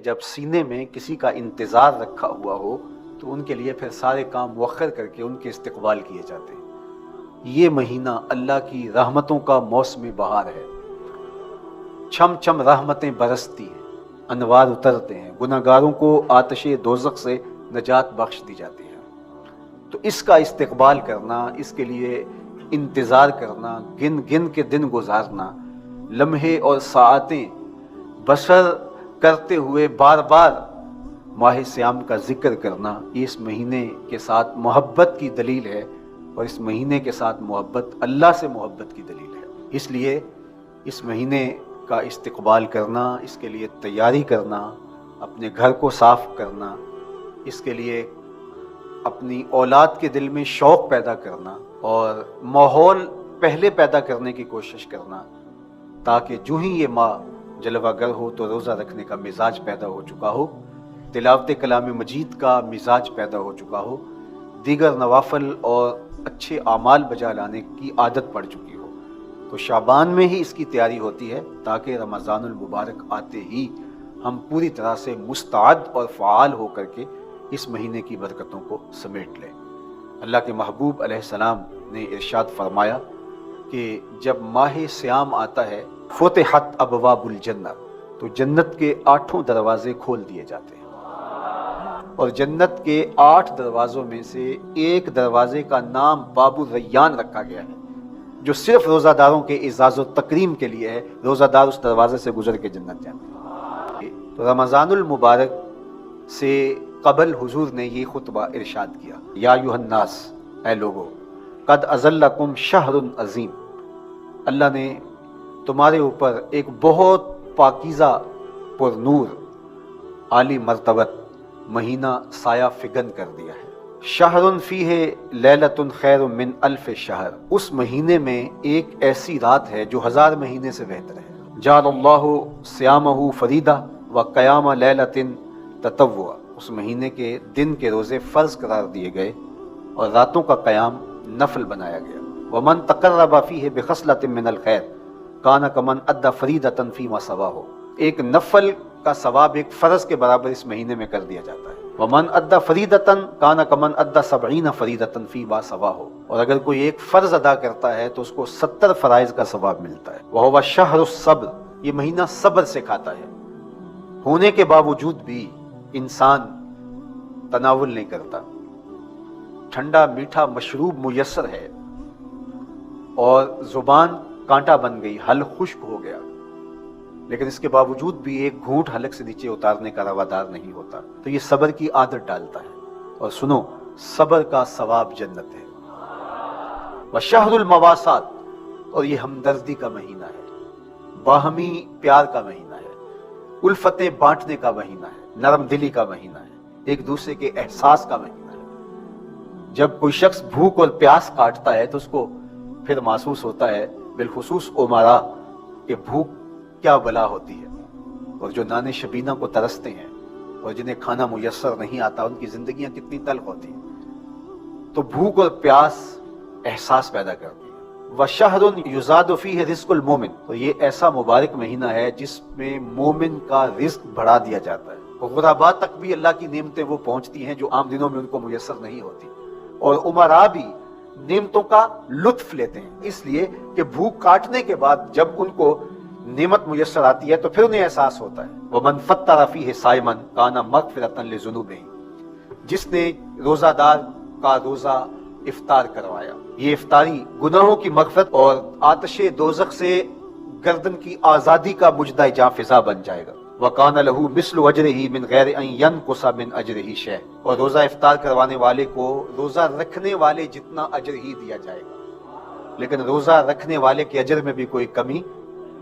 جب سینے میں کسی کا انتظار رکھا ہوا ہو تو ان کے لیے پھر سارے کام مؤخر کر کے ان کے استقبال کیے جاتے ہیں۔ یہ مہینہ اللہ کی رحمتوں کا موسم بہار ہے، چھم چھم رحمتیں برستی ہیں، انوار اترتے ہیں، گناہگاروں کو آتش دوزخ سے نجات بخش دی جاتی ہے۔ تو اس کا استقبال کرنا، اس کے لیے انتظار کرنا، گن گن کے دن گزارنا، لمحے اور ساعتیں بسر کرتے ہوئے بار بار ماہ سیام کا ذکر کرنا، یہ اس مہینے کے ساتھ محبت کی دلیل ہے، اور اس مہینے کے ساتھ محبت اللہ سے محبت کی دلیل ہے۔ اس لیے اس مہینے کا استقبال کرنا، اس کے لیے تیاری کرنا، اپنے گھر کو صاف کرنا، اس کے لیے اپنی اولاد کے دل میں شوق پیدا کرنا اور ماحول پہلے پیدا کرنے کی کوشش کرنا، تاکہ جو ہی یہ ماہ جلوہ گر ہو تو روزہ رکھنے کا مزاج پیدا ہو چکا ہو، تلاوت کلام مجید کا مزاج پیدا ہو چکا ہو، دیگر نوافل اور اچھے اعمال بجا لانے کی عادت پڑ چکی ہو۔ تو شعبان میں ہی اس کی تیاری ہوتی ہے تاکہ رمضان المبارک آتے ہی ہم پوری طرح سے مستعد اور فعال ہو کر کے اس مہینے کی برکتوں کو سمیٹ لیں۔ اللہ کے محبوب علیہ السلام نے ارشاد فرمایا کہ جب ماہ سیام آتا ہے فتحت ابواب الجنہ، تو جنت کے 8 دروازے کھول دیے جاتے ہیں، اور جنت کے 8 دروازوں میں سے ایک دروازے کا نام باب الریان رکھا گیا ہے، جو صرف روزہ داروں کے اعزاز و تکریم کے لیے ہے۔ روزہ دار اس دروازے سے گزر کے جنت جاتے ہیں۔ تو رمضان المبارک سے قبل حضور نے یہ خطبہ ارشاد کیا، یا ایھا الناس، اے لوگو، قد اظلکم شہر عظیم، اللہ نے تمہارے اوپر ایک بہت پاکیزہ، پر نور، عالی مرتبت مہینہ سایہ فگن کر دیا ہے۔ شہر فیہ لیلۃ خیر من الف شہر، اس مہینے میں ایک ایسی رات ہے جو 1000 مہینے سے بہتر ہے۔ جعل اللہ صیامہ فریدہ و قیام لیلۃ تطوع، اس مہینے کے دن کے روزے فرض قرار دیے گئے اور راتوں کا قیام نفل بنایا گیا۔ ومن تقرب فیہ بخصلۃ من الخیر کان کمن ادى فریدۃ فیما سواہ، ایک نفل کا ثواب ایک فرض کے برابر اس مہینے میں کر دیا جاتا ہے۔ ومن ادى فریدۃ کان کمن ادى 70 فریدۃ فیما سواہ، اور اگر کوئی ایک فرض ادا کرتا ہے تو اس کو 70 فرائض کا ثواب ملتا ہے۔ وہو شہر الصبر، یہ مہینہ صبر سکھاتا ہے، ہونے کے باوجود بھی انسان تناول نہیں کرتا، ٹھنڈا میٹھا مشروب میسر ہے اور زبان کانٹا بن گئی، حلق خشک ہو گیا، لیکن اس کے باوجود بھی ایک گھونٹ حلق سے نیچے اتارنے کا روادار نہیں ہوتا، تو یہ صبر کی عادت ڈالتا ہے۔ اور سنو، صبر کا ثواب جنت ہے۔ وشہر المواسات، اور یہ ہمدردی کا مہینہ ہے، باہمی پیار کا مہینہ ہے، الفتیں بانٹنے کا مہینہ ہے، نرم دلی کا مہینہ ہے، ایک دوسرے کے احساس کا مہینہ ہے۔ جب کوئی شخص بھوک اور پیاس کاٹتا ہے تو اس کو پھر محسوس ہوتا ہے، بالخصوص امراء، کہ بھوک کیا بلا ہوتی ہے، اور جو نان شبینہ کو ترستے ہیں اور جنہیں کھانا میسر نہیں آتا ان کی زندگیاں کتنی تلخ ہوتی ہیں۔ تو بھوک اور پیاس احساس پیدا کرتی ہے۔ وَشَهْرٌ يُزَادُ فِيهِ رِزْقُ الْمُؤْمِنِ، تو یہ ایسا مبارک مہینہ ہے جس میں مومن کا رزق بڑھا دیا جاتا ہے، غرباء تک بھی اللہ کی نعمتیں وہ پہنچتی ہیں جو عام دنوں میں ان کو میسر نہیں ہوتی، اور امراء بھی نعمتوں کا لطف لیتے ہیں، اس لیے کہ بھوک کاٹنے کے بعد جب ان کو نعمت میسر آتی ہے تو پھر انہیں احساس ہوتا ہے۔ وَمَنْ فَطَّرَ فِيهِ صَائِمًا كَانَ مَغْفِرَةً لِذُنُوبِهِ، جس نے روزہ دار کا روزہ افطار کروایا، یہ افطاری گناہوں کی مغفرت اور آتش دوزخ سے گردن کی آزادی کا مجدہ جاں فضا بن جائے گا۔ وَقَانَ لَهُ مِثْلُ أَجْرِهِ مِنْ غَيْرِ أَنْ يَنْقُصَ مِنْ أَجْرِهِ شَيْءٌ، اور روزہ افطار کروانے والے کو روزہ رکھنے والے جتنا اجر ہی دیا جائے گا، لیکن روزہ رکھنے والے کے اجر میں بھی کوئی کمی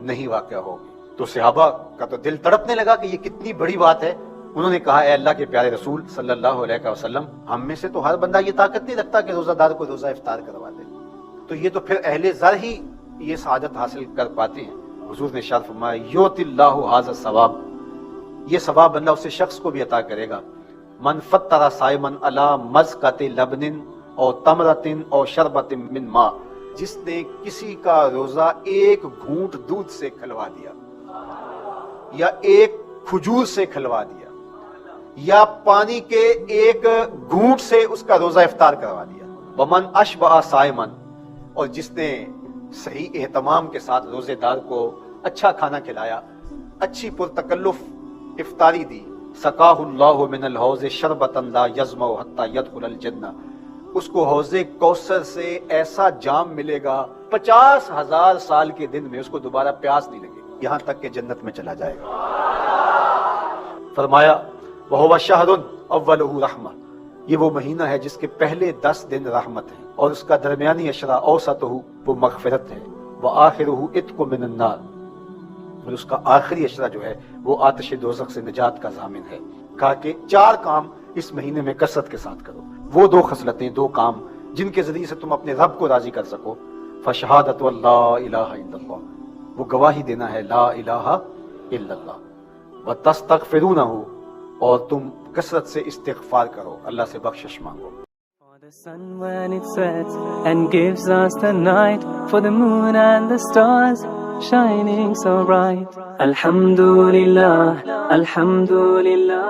نہیں واقع ہوگی۔ تو صحابہ کا تو دل تڑپنے لگا کہ یہ کتنی بڑی بات ہے۔ انہوں نے کہا، اے اللہ کے پیارے رسول صلی اللہ علیہ وسلم، ہم میں سے تو ہر بندہ یہ طاقت نہیں رکھتا کہ روزہ دار کو روزہ افطار کروا دے، تو یہ تو پھر اہل زر ہی یہ سعادت حاصل کر پاتے ہیں۔ حضور نے ارشاد فرمایا، یؤتی اللہ ھذا الثواب، یہ ثواب اللہ اسے شخص کو بھی عطا کرے گا۔ من فطر صائما علی مزقۃ لبن او تمرۃ او شربۃ من ماء، جس نے کسی کا روزہ ایک گھونٹ دودھ سے کھلوا دیا یا ایک کھجور سے کھلوا دیا یا پانی کے ایک گھونٹ سے اس کا روزہ افطار کروا دیا. ومن اشبع صائمن، اور جس نے صحیح اہتمام کے ساتھ روزے دار کو اچھا کھانا کھلایا، اچھی پرتکلف افطاری دی، سقاہ اللہ من الحوض شربۃ لا یظمأ حتی یدخل الجنہ، اس کو حوض کوثر سے ایسا جام ملے گا 50,000 سال کے دن میں اس کو دوبارہ پیاس نہیں لگے گی، یہاں تک کہ جنت میں چلا جائے گا. فرمایا وَهُوَ شَهْرٌ أَوَّلُهُ رَحْمَةٌ، یہ وہ مہینہ ہے جس کے پہلے 10 دن رحمت ہے اور اس کا درمیانی عشرہ اوسطہ وہ مغفرت ہے، وآخرہ عتق من النار، اور اس کا آخری عشرہ جو ہے وہ آتش دوزخ سے نجات کا ضامن ہے. کہا کہ 4 کام اس مہینے میں کثرت کے ساتھ کرو، وہ 2 خصلتیں، 2 کام جن کے ذریعے سے تم اپنے رب کو راضی کر سکو. فشہادۃ اللہ الہ الا اللہ، وہ گواہی دینا ہے لا الہ الا اللہ. وتستغفرونہ، اور تم کثرت سے استغفار کرو، اللہ سے بخشش مانگو. The sun when it sets and gives us the night, for the moon and the stars shining so bright. Alhamdulillah, Alhamdulillah.